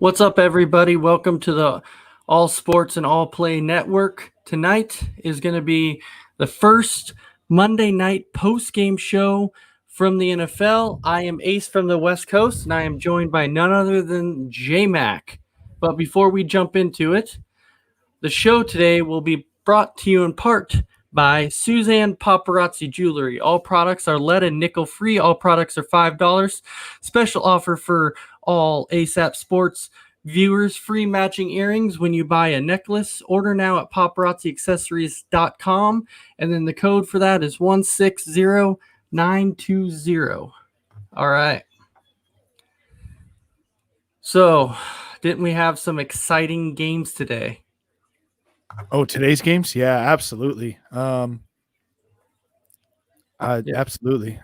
What's up, everybody? Welcome to the All Sports and All Play Network. Tonight is going to be the first Monday night post-game show from the NFL. I am Ace from the West Coast, and I am joined by none other than J-Mac. But before we jump into it, the show today will be brought to you in part by Suzanne Paparazzi Jewelry. All products are lead and nickel free. All products are $5. Special offer for all ASAP Sports viewers, free matching earrings when you buy a necklace. Order now at paparazziaccessories.com, and then the code for that is 160920. All right. So, didn't we have some exciting games today? Oh, today's games? Yeah, absolutely. Absolutely.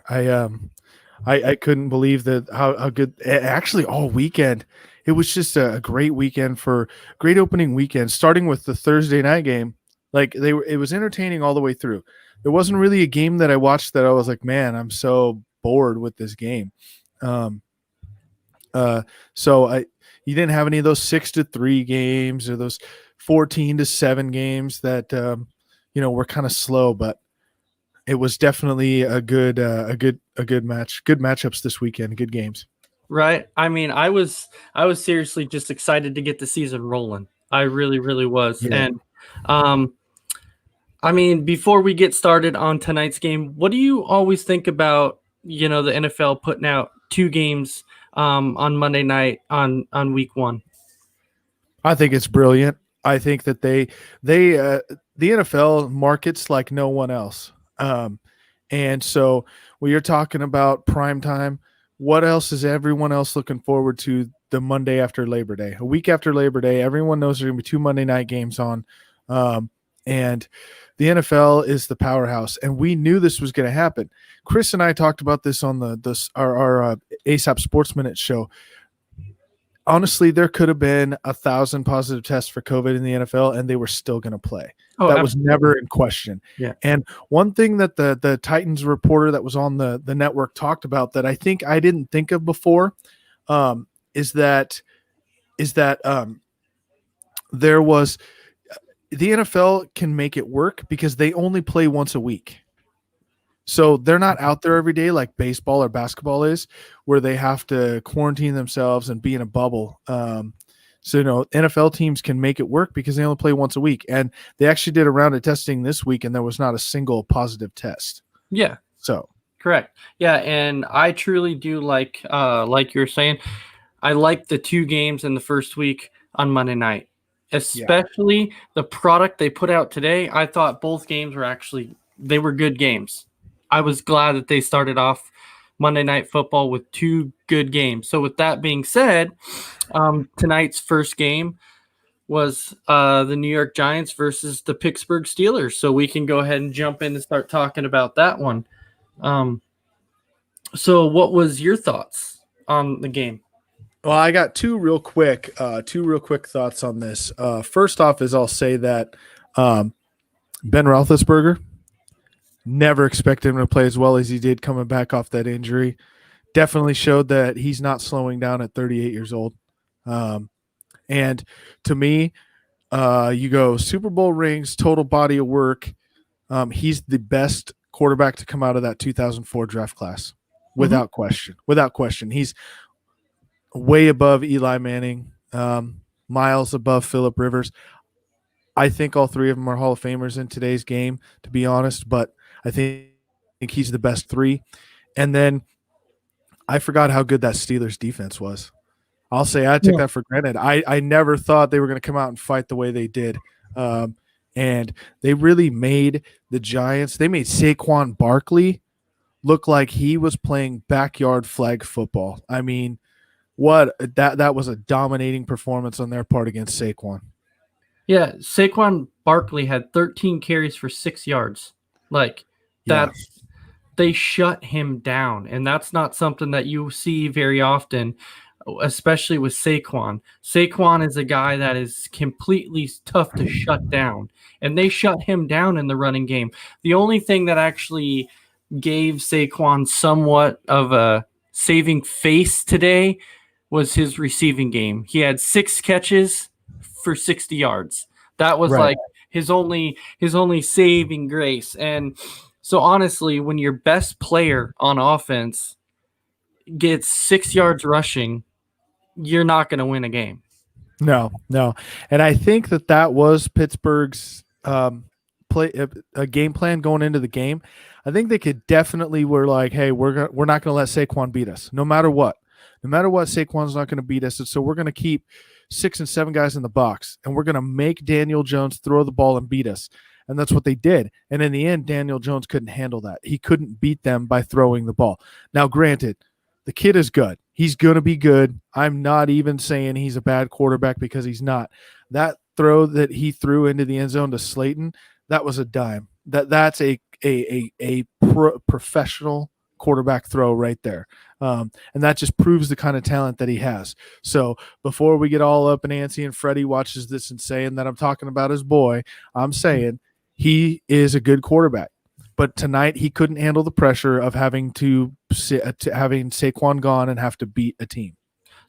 I couldn't believe that how good. Actually, all weekend, it was just a great weekend for great opening weekend. Starting with the Thursday night game, it was entertaining all the way through. There wasn't really a game that I watched that I was like, man, I'm so bored with this game. You didn't have any of those 6-3 games or those 14-7 games that were kind of slow, but it was definitely a good match. Good matchups this weekend. Good games. Right. I mean, I was seriously just excited to get the season rolling. I really, really was. Yeah. And I mean, before we get started on tonight's game, what do you always think about, the NFL putting out two games on Monday night on week one? I think it's brilliant. I think that the NFL markets like no one else. And so when you're talking about prime time, what else is everyone else looking forward to the Monday after Labor Day? A week after Labor Day, everyone knows there are going to be two Monday night games on. And the NFL is the powerhouse, and we knew this was going to happen. Chris and I talked about this on our ASAP Sports Minute show. Honestly, there could have been 1,000 positive tests for COVID in the NFL, and they were still going to play. Oh, that absolutely. was never in question. Yeah. And one thing that the Titans reporter that was on the network talked about that I think I didn't think of before is that there was the NFL can make it work because they only play once a week. So they're not out there every day like baseball or basketball is, where they have to quarantine themselves and be in a bubble. NFL teams can make it work because they only play once a week. And they actually did a round of testing this week, and there was not a single positive test. Yeah. So correct. Yeah, and I truly do like you're saying, I like the two games in the first week on Monday night, especially the product they put out today. I thought both games were good games. I was glad that they started off Monday Night Football with two good games. So with that being said, tonight's first game was the New York Giants versus the Pittsburgh Steelers. So we can go ahead and jump in and start talking about that one. So what was your thoughts on the game? Well, I got two real quick thoughts on this. First off is I'll say that Ben Roethlisberger, never expected him to play as well as he did coming back off that injury. Definitely showed that he's not slowing down at 38 years old. And to me, you go Super Bowl rings, total body of work. He's the best quarterback to come out of that 2004 draft class, without question. Without question. He's way above Eli Manning, miles above Phillip Rivers. I think all three of them are Hall of Famers in today's game, to be honest, but I think he's the best three. And then I forgot how good that Steelers defense was. I'll say I took that for granted. I never thought they were going to come out and fight the way they did. And they really made the Giants, they made Saquon Barkley look like he was playing backyard flag football. I mean, that was a dominating performance on their part against Saquon. Yeah, Saquon Barkley had 13 carries for 6 yards. They shut him down, and that's not something that you see very often, especially with Saquon. Saquon is a guy that is completely tough to shut down, and they shut him down in the running game. The only thing that actually gave Saquon somewhat of a saving face today was his receiving game. He had 6 catches for 60 yards. That was Right. like his only saving grace. And so honestly, when your best player on offense gets 6 yards rushing, you're not going to win a game. No. And I think that was Pittsburgh's play a game plan going into the game. I think they could definitely were like, hey, we're not going to let Saquon beat us, no matter what. No matter what, Saquon's not going to beat us, and so we're going to keep 6 and 7 guys in the box, and we're going to make Daniel Jones throw the ball and beat us. And that's what they did. And in the end, Daniel Jones couldn't handle that. He couldn't beat them by throwing the ball. Now, granted, the kid is good. He's going to be good. I'm not even saying he's a bad quarterback because he's not. That throw that he threw into the end zone to Slayton, that was a dime. That's a professional quarterback throw right there. And that just proves the kind of talent that he has. So before we get all up and antsy and Freddie watches this and saying that I'm talking about his boy, I'm saying he is a good quarterback. But tonight he couldn't handle the pressure of having having Saquon gone and have to beat a team.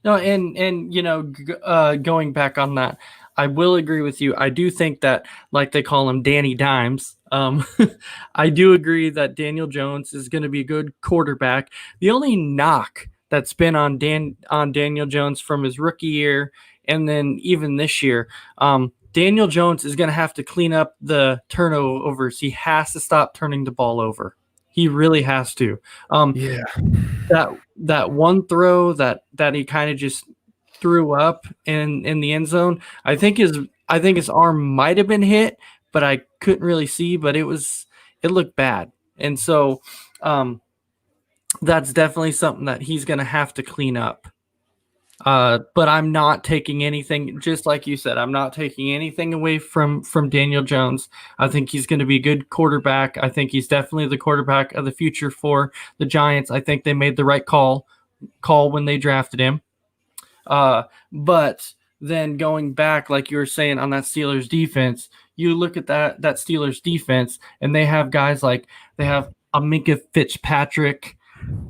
No, and going back on that, I will agree with you. I do think that, like they call him, Danny Dimes. I do agree that Daniel Jones is going to be a good quarterback. The only knock that's been on Daniel Jones from his rookie year and then even this year, Daniel Jones is going to have to clean up the turnovers. He has to stop turning the ball over. He really has to. That one throw that he kind of just threw up in the end zone, I think his arm might have been hit, but I couldn't really see, but it looked bad. And so that's definitely something that he's going to have to clean up. But I'm not taking anything, just like you said, I'm not taking anything away from Daniel Jones. I think he's going to be a good quarterback. I think he's definitely the quarterback of the future for the Giants. I think they made the right call when they drafted him. But then going back, like you were saying, on that Steelers defense, you look at that Steelers defense, and they have guys like, they have a Minkah Fitzpatrick,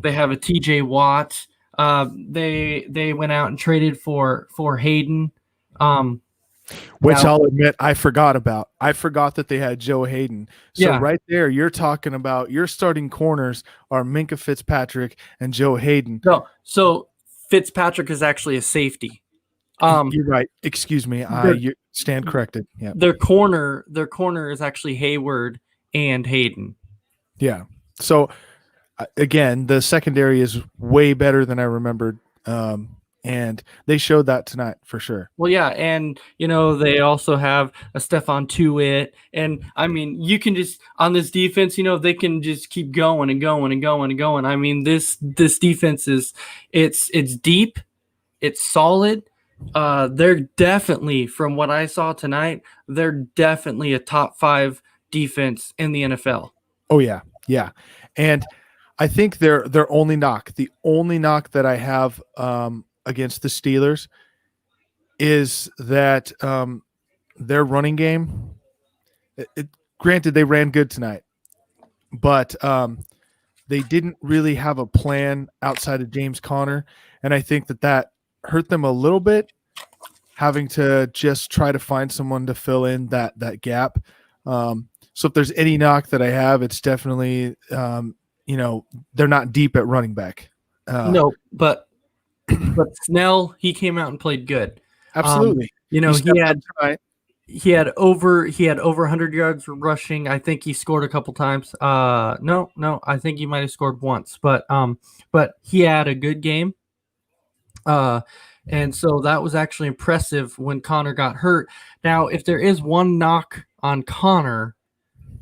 they have a TJ Watt. They went out and traded for Hayden, which I'll admit I forgot about. I forgot that they had Joe Hayden. So right there, you're talking about your starting corners are Minkah Fitzpatrick and Joe Hayden. No, so Fitzpatrick is actually a safety. You're right. Excuse me. You stand corrected. Yeah. Their corner is actually Hayward and Hayden. Yeah. So again, the secondary is way better than I remembered. And they showed that tonight for sure. Well, yeah, and they also have a Stephon Tuitt, and I mean, you can just on this defense, they can just keep going and going and going and going. I mean, this defense it's deep, it's solid. They're definitely, from what I saw tonight, they're definitely a top 5 defense in the NFL. Oh yeah, and I think the only knock that I have against the Steelers is that their running game. Granted, they ran good tonight, but they didn't really have a plan outside of James Conner, and I think that hurt them a little bit, having to just try to find someone to fill in that gap. So if there's any knock that I have, it's definitely they're not deep at running back. No, but Snell, he came out and played good. Absolutely. He had over 100 yards rushing. I think he scored a couple times. No, I think he might have scored once, but he had a good game. And so that was actually impressive when Connor got hurt. Now, if there is one knock on Connor,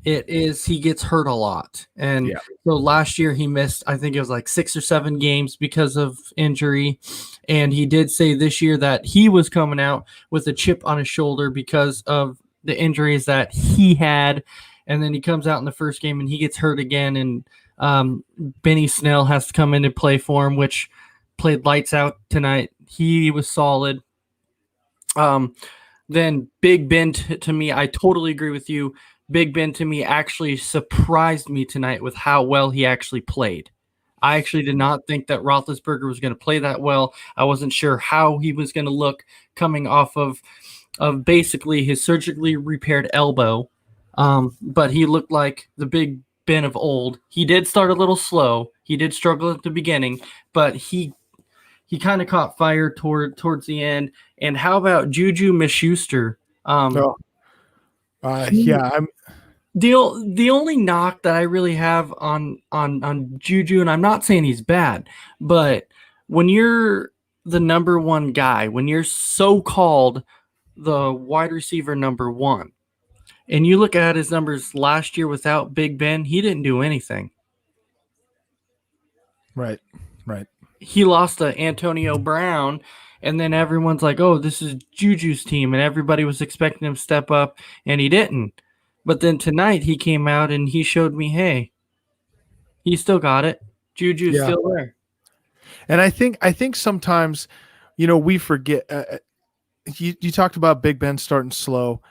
it is he gets hurt a lot. And so last year he missed, I think it was like 6 or 7 games because of injury. And he did say this year that he was coming out with a chip on his shoulder because of the injuries that he had. And then he comes out in the first game and he gets hurt again. And Benny Snell has to come in and play for him, which played lights out tonight. He was solid. Then Big Ben, to me, I totally agree with you. Big Ben, to me, actually surprised me tonight with how well he actually played. I actually did not think that Roethlisberger was going to play that well. I wasn't sure how he was going to look coming off of basically his surgically repaired elbow. But he looked like the Big Ben of old. He did start a little slow. He did struggle at the beginning, but he kind of caught fire towards the end. And how about Juju Smith-Schuster? Oh. Yeah, I'm The only knock that I really have on Juju, and I'm not saying he's bad, but when you're the number one guy, when you're so-called the wide receiver number one, and you look at his numbers last year without Big Ben, he didn't do anything. right. He lost to Antonio Brown, and then everyone's like, oh, this is Juju's team, and everybody was expecting him to step up, and he didn't. But then tonight he came out and he showed me, hey, he still got it. Juju's still there. And I think sometimes, we forget. You talked about Big Ben starting slow.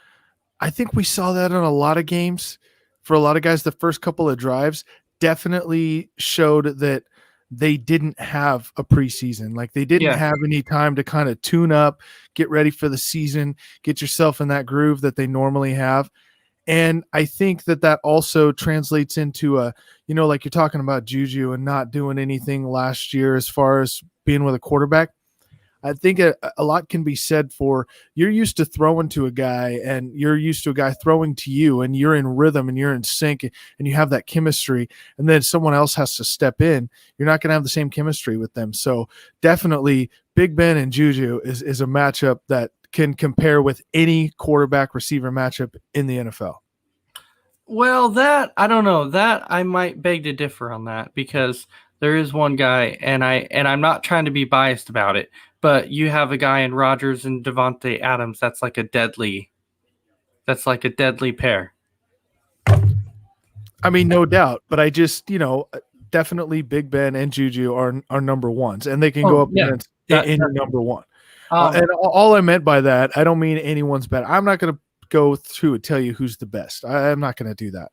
I think we saw that in a lot of games. For a lot of guys, the first couple of drives definitely showed that they didn't have a preseason. Like they didn't have any time to kind of tune up, get ready for the season, get yourself in that groove that they normally have. And I think that also translates into like you're talking about Juju and not doing anything last year as far as being with a quarterback. I think a lot can be said for you're used to throwing to a guy and you're used to a guy throwing to you and you're in rhythm and you're in sync and you have that chemistry, and then someone else has to step in. You're not going to have the same chemistry with them. So definitely Big Ben and Juju is a matchup that can compare with any quarterback receiver matchup in the NFL. Well, that I don't know. That I might beg to differ on that, because there is one guy, and I'm not trying to be biased about it, but you have a guy in Rodgers and Davante Adams that's like a deadly pair. I mean, no doubt, but I just, definitely Big Ben and Juju are number ones, and they can go up against any number one. And all I meant by that, I don't mean anyone's better. I'm not going to go through and tell you who's the best. I'm not going to do that.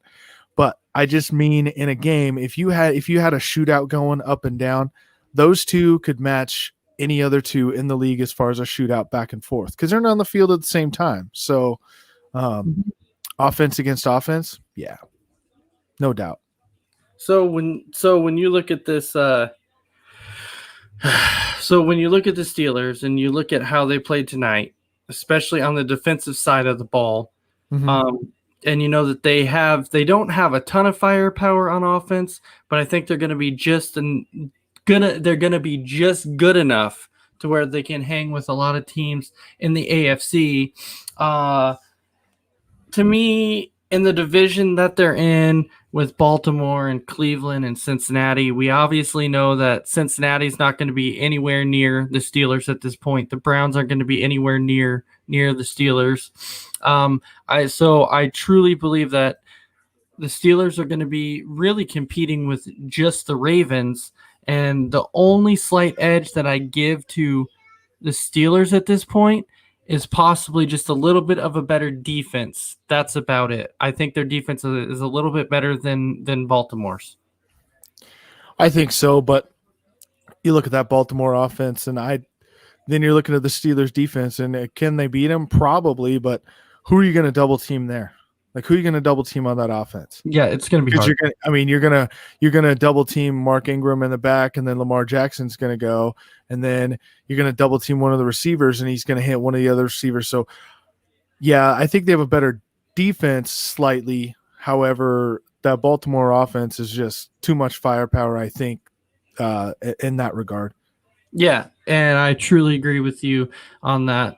But I just mean in a game, if you had a shootout going up and down, those two could match any other two in the league as far as a shootout back and forth, because they're not on the field at the same time. So offense against offense, yeah, no doubt. So when you look at this, so when you look at the Steelers and you look at how they played tonight, especially on the defensive side of the ball, and you know that they don't have a ton of firepower on offense, but I think they're going to be just good enough to where they can hang with a lot of teams in the AFC. To me, in the division that they're in with Baltimore and Cleveland and Cincinnati, we obviously know that Cincinnati's not going to be anywhere near the Steelers at this point. The Browns aren't going to be anywhere near the Steelers. I truly believe that the Steelers are going to be really competing with just the Ravens, and the only slight edge that I give to the Steelers at this point is possibly just a little bit of a better defense. That's about it. I think their defense is a little bit better than Baltimore's. I think so, but you look at that Baltimore offense, and then you're looking at the Steelers defense, and can they beat them? Probably, but who are you going to double team there? Like, who are you going to double team on that offense? Yeah, it's going to be hard. You're going to double team Mark Ingram in the back, and then Lamar Jackson's going to go, and then you're going to double team one of the receivers, and he's going to hit one of the other receivers. So, yeah, I think they have a better defense slightly. However, that Baltimore offense is just too much firepower, I think, in that regard. Yeah, and I truly agree with you on that.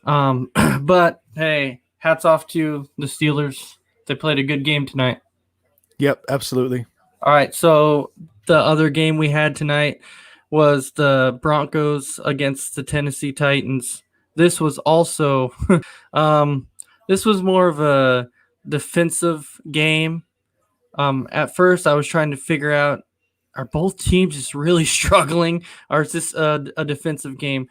But, hey, hats off to the Steelers. They played a good game tonight. Yep, absolutely. All right, so the other game we had tonight was the Broncos against the Tennessee Titans. This was also this was more of a defensive game. At first, I was trying to figure out, are both teams just really struggling, or is this a defensive game?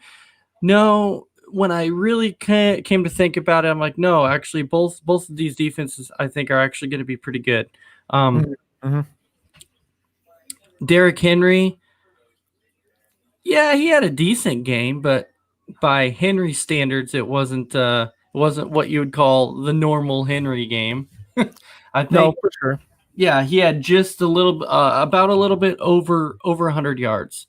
No. When I really came to think about it, I'm like, no, actually, both of these defenses, I think, are actually going to be pretty good. Derrick Henry, yeah, he had a decent game, but by Henry standards, it wasn't what you would call the normal Henry game. I No, think, for sure. yeah, he had just a little, about a little bit over 100 yards.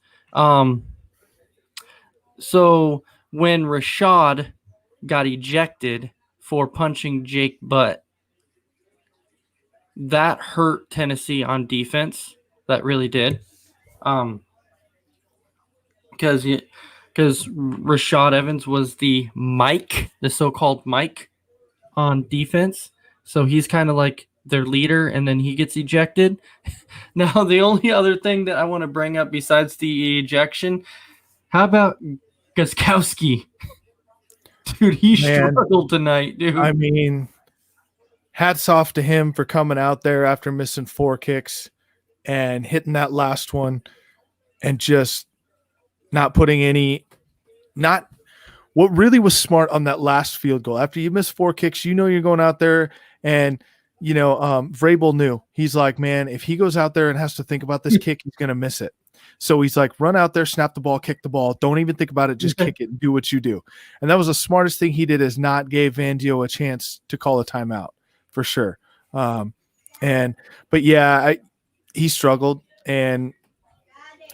So when Rashad got ejected for punching Jake Butt, that hurt Tennessee on defense. That really did. Because Rashad Evans was the so-called Mike on defense. So he's kind of like their leader, and then he gets ejected. Now, the only other thing that I want to bring up besides the ejection, how about Gostkowski? Dude, he struggled tonight, dude. I mean, hats off to him for coming out there after missing 4 kicks and hitting that last one and just not putting any – what really was smart on that last field goal. After you miss 4 kicks, you're going out there and – Vrabel knew. He's like, man, if he goes out there and has to think about this kick, he's going to miss it. So he's like, run out there, snap the ball, kick the ball. Don't even think about it. Just kick it and do what you do. And that was the smartest thing he did, is not gave Vandio a chance to call a timeout for sure. He struggled. And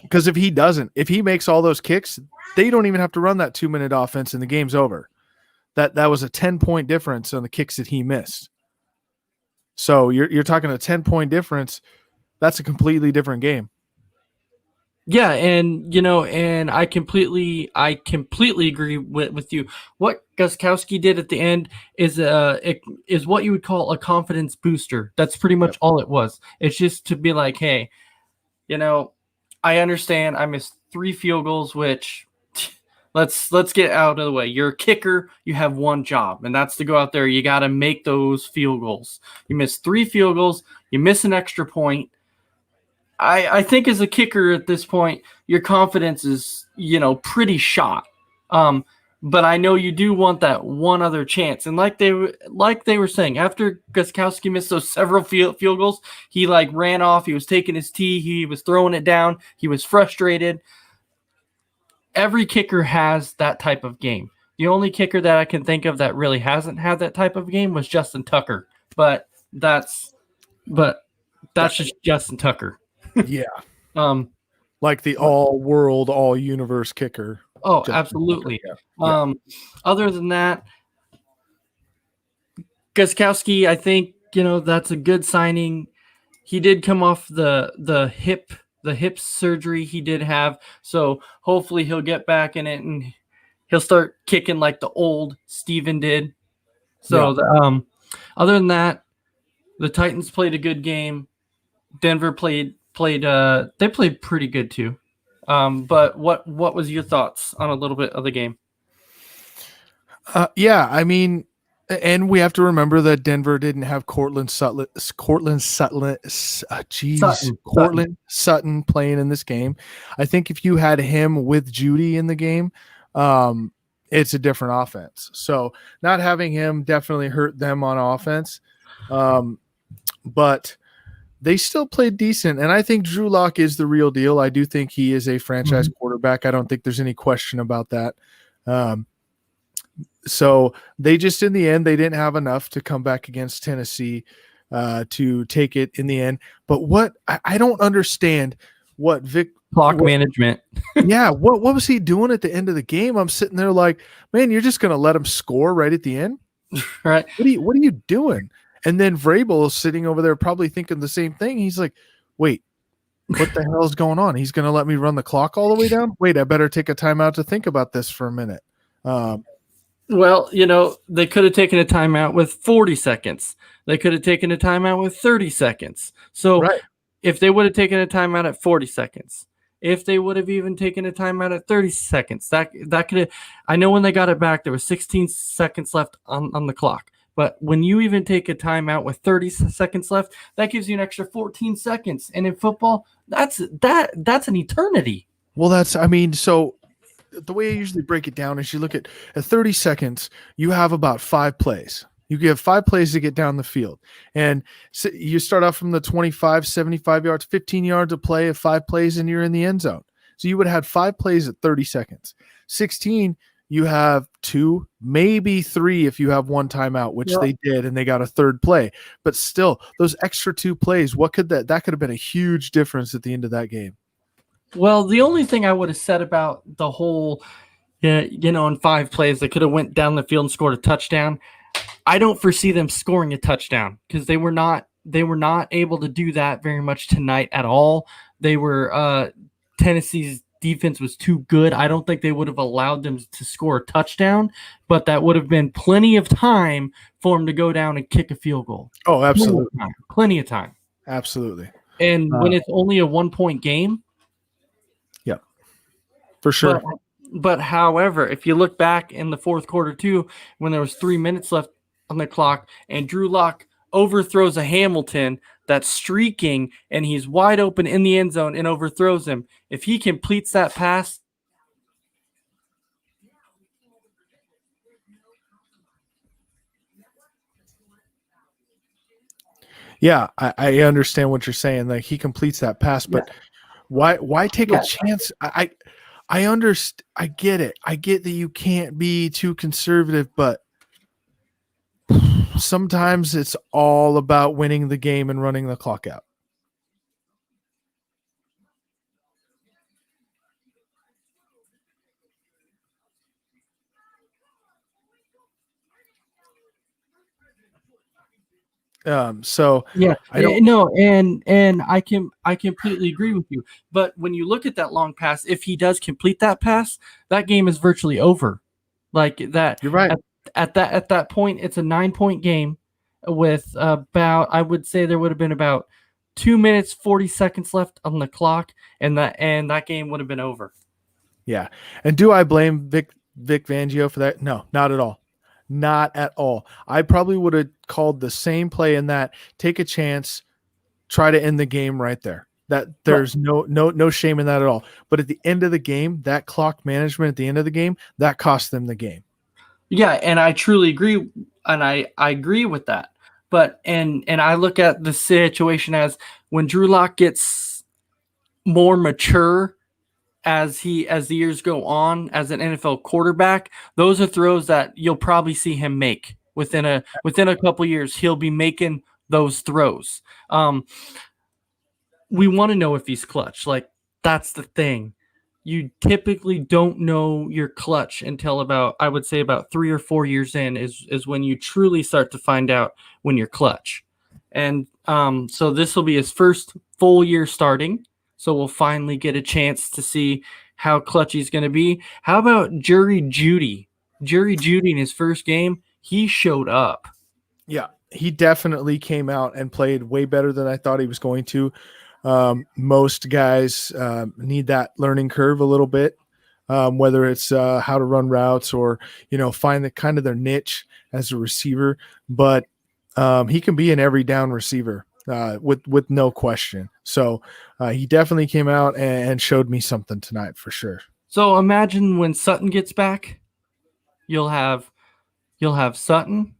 because if he makes all those kicks, they don't even have to run that 2-minute offense and the game's over. That was a 10-point difference on the kicks that he missed. So you're talking a 10-point difference. That's a completely different game. Yeah, and and I completely agree with you. What Gostkowski did at the end is what you would call a confidence booster. That's pretty much all it was. It's just to be like, hey, I understand I missed 3 field goals, which let's get out of the way. You're a kicker. You have one job, and that's to go out there. You got to make those field goals. You miss 3 field goals. You miss an extra point. I think as a kicker at this point, your confidence is, pretty shot. But I know you do want that one other chance. And like they were saying, after Gostkowski missed those several field goals, he ran off. He was taking his tee. He was throwing it down. He was frustrated. Every kicker has that type of game. The only kicker that I can think of that really hasn't had that type of game was Justin Tucker. But that's just Justin Tucker. Yeah. Like the all-world, all-universe kicker. Oh, absolutely. Yeah. Other than that, Gostkowski, I think, that's a good signing. He did come off the hip surgery he did have, so hopefully he'll get back in it and he'll start kicking like the old Steven did. So, other than that, the Titans played a good game. Denver played pretty good too. But what was your thoughts on a little bit of the game? I mean, and we have to remember that Denver didn't have Courtland Sutton playing in this game. I think if you had him with Judy in the game, it's a different offense. So not having him definitely hurt them on offense. But they still played decent, and I think Drew Lock is the real deal. I do think he is a franchise quarterback. I don't think there's any question about that. So they just, in the end, they didn't have enough to come back against Tennessee to take it in the end. But what I don't understand what management. Yeah, what was he doing at the end of the game? I'm sitting there like, man, you're just going to let him score right at the end? Right. What are you doing? And then Vrabel is sitting over there probably thinking the same thing. He's like, wait, what the hell is going on? He's going to let me run the clock all the way down? Wait, I better take a timeout to think about this for a minute. Well, they could have taken a timeout with 40 seconds. They could have taken a timeout with 30 seconds. So if they would have taken a timeout at 40 seconds, if they would have even taken a timeout at 30 seconds, that could have – I know when they got it back, there was 16 seconds left on the clock. But when you even take a timeout with 30 seconds left, that gives you an extra 14 seconds. And in football, that's an eternity. Well, so the way I usually break it down is you look at 30 seconds, you have about 5 plays. You have 5 plays to get down the field. And so you start off from the 25, 75 yards, 15 yards of play of 5 plays, and you're in the end zone. So you would have had 5 plays at 30 seconds. 16, you have 2, maybe 3 if you have 1 timeout, which they did, and they got a 3rd play. But still, those extra 2 plays, what could that could have been a huge difference at the end of that game. Well, the only thing I would have said about the whole, in 5 plays, they could have went down the field and scored a touchdown. I don't foresee them scoring a touchdown because they were not able to do that very much tonight at all. They were Tennessee's defense was too good. I don't think they would have allowed them to score a touchdown, but that would have been plenty of time for them to go down and kick a field goal. Oh, absolutely. Plenty of time. Absolutely. And when it's only a 1-point game. Yeah, for sure. But however, if you look back in the 4th quarter too, when there was 3 minutes left on the clock and Drew Lock overthrows a Hamilton that's streaking and he's wide open in the end zone and overthrows him. If he completes that pass, yeah, I understand what you're saying. Like, he completes that pass, but why take a chance? I understand. I get it. I get that you can't be too conservative, but sometimes it's all about winning the game and running the clock out. So yeah, I don't no, and I completely agree with you. But when you look at that long pass, if he does complete that pass, that game is virtually over. Like that, you're right. At that point, it's a 9-point game with about, I would say there would have been about 2 minutes 40 seconds left on the clock, and that game would have been over. Yeah, and do I blame Vic Fangio for that? No, not at all. Not at all. I probably would have called the same play in that. Take a chance, try to end the game right there. That there's no shame in that at all. But at the end of the game, that clock management at the end of the game, that cost them the game. Yeah, and I truly agree, and I agree with that. But and I look at the situation as when Drew Lock gets more mature as the years go on as an NFL quarterback, those are throws that you'll probably see him make within a couple years. He'll be making those throws. We want to know if he's clutch. Like, that's the thing. You typically don't know your clutch until about 3 or 4 years in is when you truly start to find out when you're clutch. And so this will be his first full year starting. So we'll finally get a chance to see how clutch he's going to be. How about Jerry Jeudy? Jerry Jeudy in his first game, he showed up. Yeah, he definitely came out and played way better than I thought he was going to. Most guys need that learning curve a little bit, whether it's how to run routes or, find the kind of their niche as a receiver. But he can be an every down receiver. With no question. So he definitely came out and showed me something tonight for sure. So imagine when Sutton gets back, you'll have Sutton,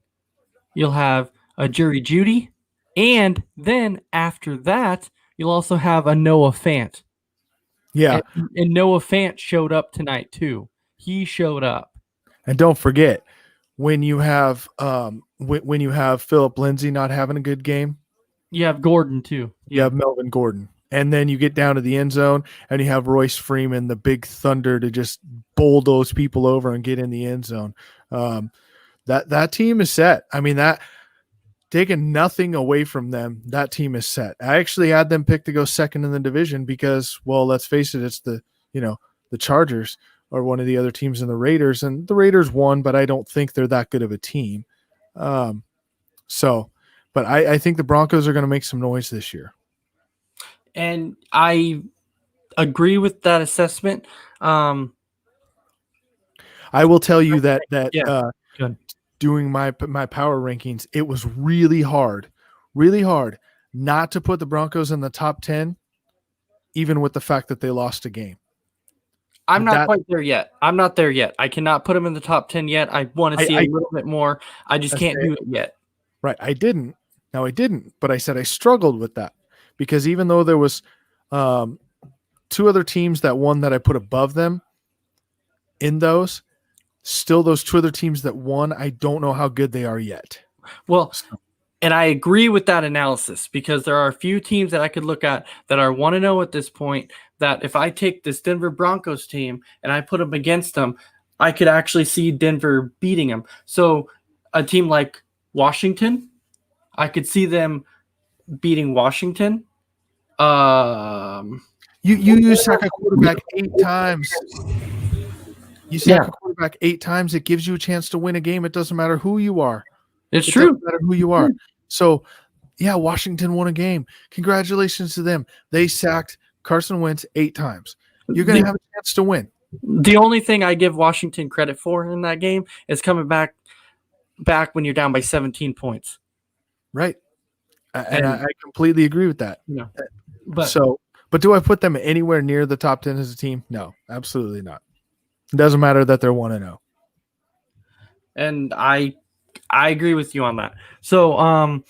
you'll have a Jerry Jeudy, and then after that, you'll also have a Noah Fant. Yeah. And Noah Fant showed up tonight too. He showed up. And don't forget, when you have Philip Lindsay not having a good game, you have Gordon too. You have Melvin Gordon. And then you get down to the end zone and you have Royce Freeman, the big thunder, to just bulldoze people over and get in the end zone. That team is set. I mean, that taking nothing away from them, that team is set. I actually had them picked to go second in the division because, well, let's face it, it's the Chargers or one of the other teams in the Raiders, and the Raiders won, but I don't think they're that good of a team. But I think the Broncos are going to make some noise this year. And I agree with that assessment. I will tell you that doing my power rankings, it was really hard not to put the Broncos in the top 10, even with the fact that they lost a game. I'm not quite there yet. I'm not there yet. I cannot put them in the top 10 yet. I want to see a little bit more. I just can't do it yet. Right. I didn't, but I said I struggled with that because even though there was two other teams that won that I put above them in those, still those two other teams that won, I don't know how good they are yet. Well, and I agree with that analysis because there are a few teams that I could look at that are 1-0 at this point that if I take this Denver Broncos team and I put them against them, I could actually see Denver beating them. So a team like Washington, I could see them beating Washington. You sack a quarterback 8 times. You sack a quarterback 8 times, it gives you a chance to win a game. It doesn't matter who you are. It doesn't matter who you are. So, yeah, Washington won a game. Congratulations to them. They sacked Carson Wentz 8 times. You're going to have a chance to win. The only thing I give Washington credit for in that game is coming back when you're down by 17 points. Right. And I completely agree with that. But do I put them anywhere near the top 10 as a team? No, absolutely not. It doesn't matter that they're 1-0. And I agree with you on that. So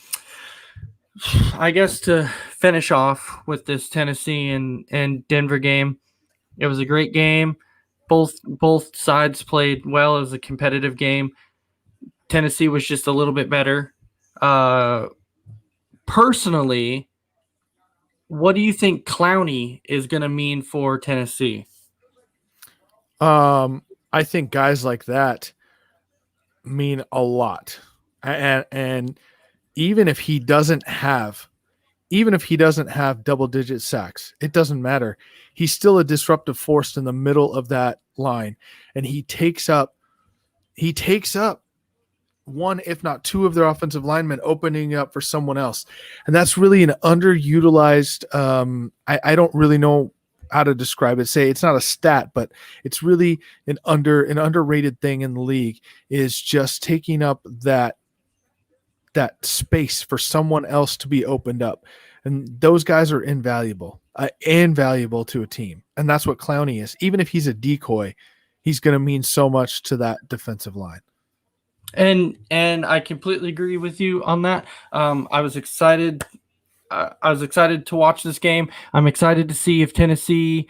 I guess to finish off with this Tennessee and Denver game, it was a great game. Both sides played well. It was a competitive game. Tennessee was just a little bit better. Personally, what do you think Clowney is going to mean for Tennessee? I think guys like that mean a lot. And even if he doesn't have double-digit sacks, it doesn't matter. He's still a disruptive force in the middle of that line, and he takes up one, if not two, of their offensive linemen, opening up for someone else. And that's really an underutilized I don't really know how to describe it. Say it's not a stat, but it's really an underrated thing in the league, is just taking up that space for someone else to be opened up. And those guys are invaluable to a team. And that's what Clowney is. Even if he's a decoy, he's going to mean so much to that defensive line. And I completely agree with you on that. I was excited to watch this game. I'm excited to see if Tennessee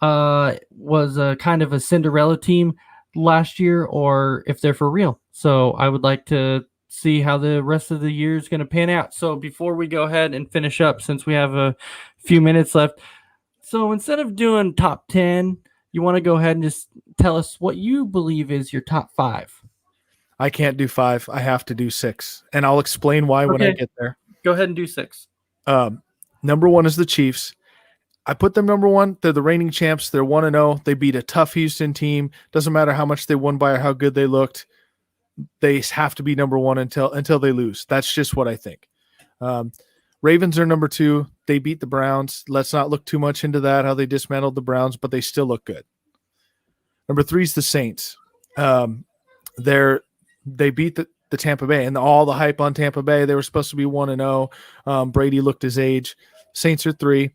was a kind of a Cinderella team last year or if they're for real. So I would like to see how the rest of the year is going to pan out. So before we go ahead and finish up, since we have a few minutes left, so instead of doing top 10, you want to go ahead and just tell us what you believe is your top 5. I can't do 5. I have to do 6. And I'll explain why when I get there. Go ahead and do 6. Number 1 is the Chiefs. I put them number 1. They're the reigning champs. They're 1-0. They beat a tough Houston team. Doesn't matter how much they won by or how good they looked. They have to be number 1 until they lose. That's just what I think. Ravens are number 2. They beat the Browns. Let's not look too much into that, how they dismantled the Browns, but they still look good. Number 3 is the Saints. They beat the Tampa Bay, and all the hype on Tampa Bay. They were supposed to be 1-0. Brady looked his age. Saints are 3.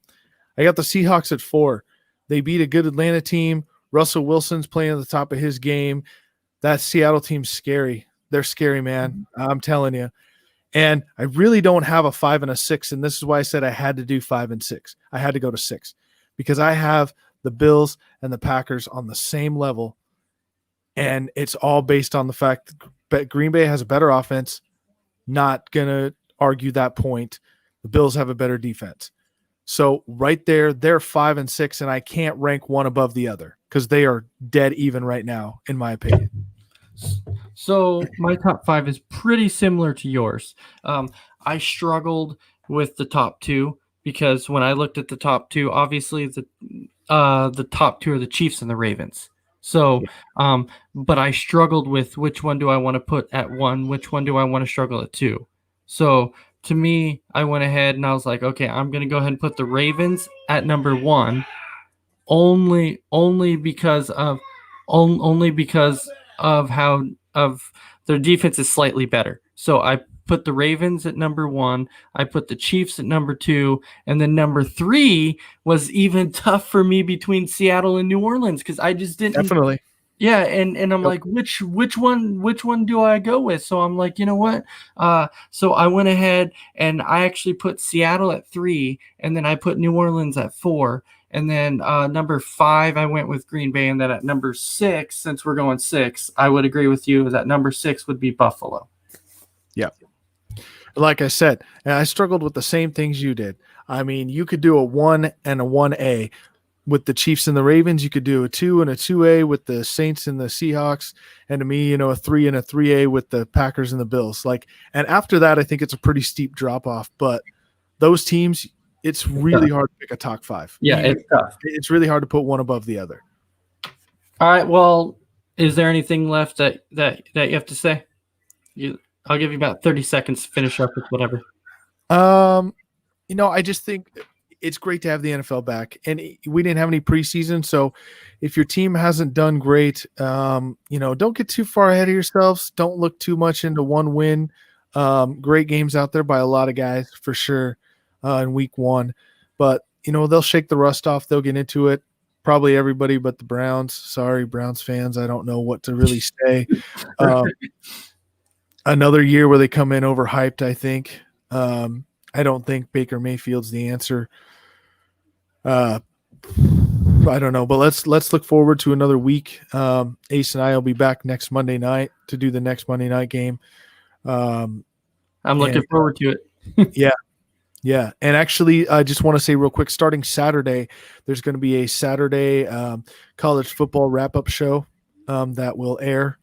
I got the Seahawks at 4. They beat a good Atlanta team. Russell Wilson's playing at the top of his game. That Seattle team's scary. They're scary, man. I'm telling you. And I really don't have a 5 and a 6, and this is why I said I had to do 5 and 6. I had to go to 6 because I have the Bills and the Packers on the same level, and it's all based on the fact that Green Bay has a better offense. Not going to argue that point. The Bills have a better defense. So right there, they're 5 and 6, and I can't rank one above the other because they are dead even right now, in my opinion. So my top 5 is pretty similar to yours. I struggled with the top 2 because when I looked at the top 2, obviously the top 2 are the Chiefs and the Ravens. So, but I struggled with which one do I want to put at 1, which one do I want to struggle at 2. So to me, I went ahead and I was like, okay, I'm going to go ahead and put the Ravens at number 1, only because of how their defense is slightly better. So I put the Ravens at number 1. I put the Chiefs at number 2, and then number 3 was even tough for me between Seattle and New Orleans because I just didn't. Definitely. Yeah, and I'm like, which one do I go with? So I'm like, you know what? So I went ahead and I actually put Seattle at 3, and then I put New Orleans at 4, and then number 5 I went with Green Bay, and then at number 6, since we're going 6, I would agree with you that number 6 would be Buffalo. Yeah. Like I said, and I struggled with the same things you did. I mean, you could do a 1 and a 1A with the Chiefs and the Ravens. You could do a 2 and a 2A with the Saints and the Seahawks. And to me, a 3 and a 3A with the Packers and the Bills. And after that, I think it's a pretty steep drop off. But those teams, it's really hard to pick a top 5. Yeah, it's tough. It's really hard to put one above the other. All right. Well, is there anything left that you have to say? I'll give you about 30 seconds to finish up with whatever. I just think it's great to have the NFL back, and we didn't have any preseason. So if your team hasn't done great, don't get too far ahead of yourselves. Don't look too much into one win. Great games out there by a lot of guys for sure in week 1, but they'll shake the rust off. They'll get into it. Probably everybody but the Browns. Sorry, Browns fans. I don't know what to really say. Another year where they come in overhyped, I think. I don't think Baker Mayfield's the answer. I don't know, but let's look forward to another week. Ace and I will be back next Monday night to do the next Monday night game. I'm looking forward to it. Yeah. And actually, I just want to say real quick, starting Saturday, there's going to be a Saturday college football wrap-up show that will air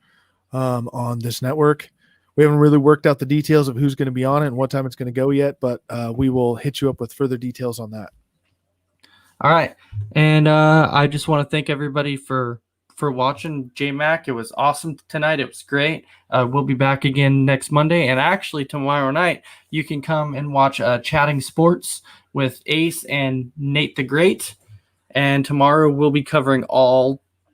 on this network. We haven't really worked out the details of who's going to be on it and what time it's going to go yet, but we will hit you up with further details on that. All right. And I just want to thank everybody for watching J-Mac. It was awesome tonight. It was great. We'll be back again next Monday. And actually tomorrow night, you can come and watch Chatting Sports with Ace and Nate the Great. And tomorrow we'll be covering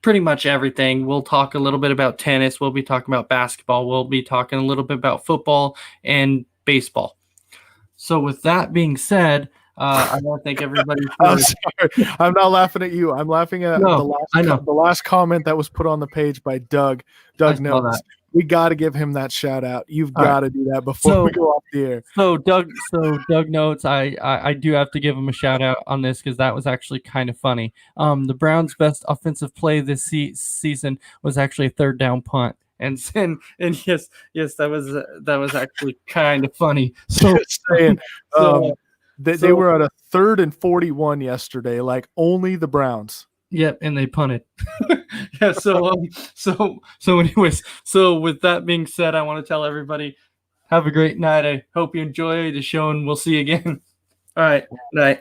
pretty much everything. We'll talk a little bit about tennis. We'll be talking about basketball. We'll be talking a little bit about football and baseball. So with that being said, I want to thank everybody. I'm sorry. I'm not laughing at you. I'm laughing at the last comment that was put on the page by Doug. Doug knows. We got to give him that shout out. You've got to do that before we go off the air. So Doug notes. I do have to give him a shout out on this because that was actually kind of funny. The Browns' best offensive play this season was actually a third down punt. And yes, that was actually kind of funny. So saying, they were at a 3rd and 41 yesterday, like only the Browns. Yep, and they punted. Yeah. So anyways, with that being said, I want to tell everybody, have a great night. I hope you enjoy the show, and we'll see you again. All right. Night.